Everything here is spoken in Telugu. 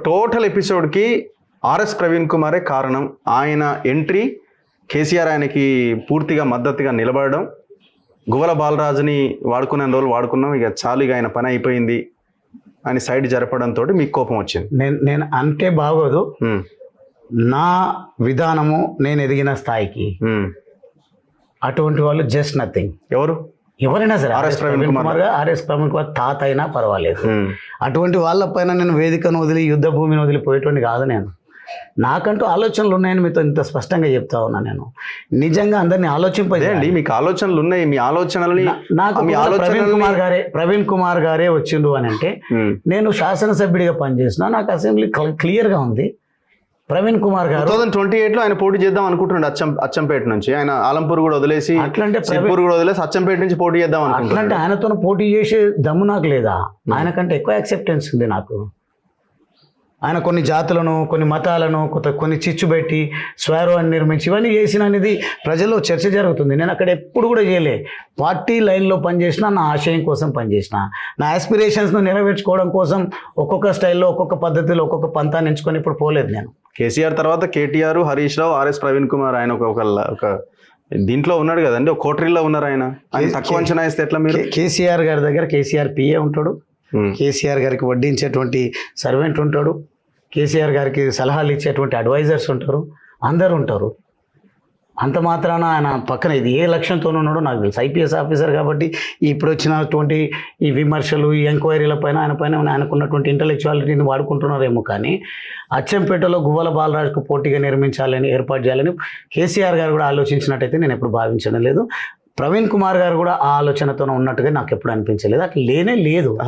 టోటల్ ఎపిసోడ్కి ఆర్ఎస్ ప్రవీణ్ కుమారే కారణం. ఆయన ఎంట్రీ, కేసీఆర్ ఆయనకి పూర్తిగా మద్దతుగా నిలబడడం, గువ్వల బాలరాజుని వాడుకునే రోజులు వాడుకున్నాం, ఇక చాలు, ఇక ఆయన పని అయిపోయింది అని సైడ్ జరపడంతో మీకు కోపం వచ్చింది. నేను అంటే బాగోదు, నా విధానము, నేను ఎదిగిన స్థాయికి అటువంటి వాళ్ళు జస్ట్ నథింగ్. ఎవరైనా సరే, ఆర్ఎస్ ప్రవీణ్ కుమార్ తాత అయినా పర్వాలేదు. అటువంటి వాళ్ళపైన నేను వేదికను వదిలి, యుద్ధ భూమిని వదిలిపోయేటువంటి కాదు. నేను నాకంటూ ఆలోచనలు ఉన్నాయని మీతో ఇంత స్పష్టంగా చెప్తా ఉన్నా. నేను నిజంగా అందరినీ ఆలోచింపజేయండి. మీకు ఆలోచనలు ఉన్నాయి, మీ ఆలోచనల్ని నాకు ప్రవీణ్ కుమార్ గారే వచ్చిండు అని అంటే, నేను శాసనసభ్యుడిగా పనిచేసిన, నాకు అసెంబ్లీ క్లియర్గా ఉంది. ప్రవీణ్ కుమార్ గారు 2028లో ఆయన పోటీ చేద్దాం అనుకుంటున్నాడు అచ్చంపేట నుంచి. ఆయన ఆలంపూర్ కూడా వదిలేసి, అచ్చంపేట నుంచి పోటీ చేద్దాం అనుకుంటున్నాడు. అట్లంటే ఆయనతో పోటీ చేసే దమ్ము నాకు లేదా? ఆయనకంటే ఎక్కువ యాక్సెప్టెన్స్ ఉంది నాకు. ఆయన కొన్ని జాతులను, కొన్ని మతాలను, కొన్ని చిచ్చు పెట్టి స్వారోని నిర్మించి ఇవన్నీ చేసిన అనేది ప్రజల్లో చర్చ జరుగుతుంది. నేను అక్కడ ఎప్పుడు కూడా చేయలే. పార్టీ లైన్లో పనిచేసిన, నా ఆశయం కోసం పనిచేసిన, నా ఆస్పిరేషన్స్ను నెరవేర్చుకోవడం కోసం ఒక్కొక్క స్టైల్లో, ఒక్కొక్క పద్ధతిలో, ఒక్కొక్క పంతాన్ని ఎంచుకొని ఇప్పుడు పోలేదు. నేను కేసీఆర్ తర్వాత కేటీఆర్, హరీష్ రావు, ఆర్ఎస్ ప్రవీణ్ కుమార్, ఆయన ఒక దీంట్లో ఉన్నాడు కదండి, ఒక కోటరీలో ఉన్నారు. ఆయన తక్కువ అంచనా వేస్తే ఎట్లా? మీరు కేసీఆర్ గారి దగ్గర కేసీఆర్ పిఏ ఉంటాడు, కేసీఆర్ గారికి వడ్డించేటువంటి సర్వెంట్ ఉంటాడు, కేసీఆర్ గారికి సలహాలు ఇచ్చేటువంటి అడ్వైజర్స్ ఉంటారు, అందరు ఉంటారు. అంత మాత్రాన ఆయన పక్కన ఇది ఏ లక్ష్యంతో ఉన్నాడో నాకు తెలుసు. ఐపీఎస్ ఆఫీసర్ కాబట్టి ఇప్పుడు వచ్చినటువంటి ఈ విమర్శలు, ఈ ఎంక్వైరీల పైన ఆయనకున్నటువంటి ఇంటలెక్చువాలిటీని వాడుకుంటున్నారేమో. కానీ అచ్చంపేటలో గువ్వల బాలరాజుకు పోటీగా నిర్మించాలని, ఏర్పాటు చేయాలని కేసీఆర్ గారు కూడా ఆలోచించినట్టయితే నేను ఎప్పుడు భావించడం లేదు. ప్రవీణ్ కుమార్ గారు కూడా ఆ ఆలోచనతో ఉన్నట్టుగా నాకు ఎప్పుడు అనిపించలేదు. అట్లా లేనే లేదు.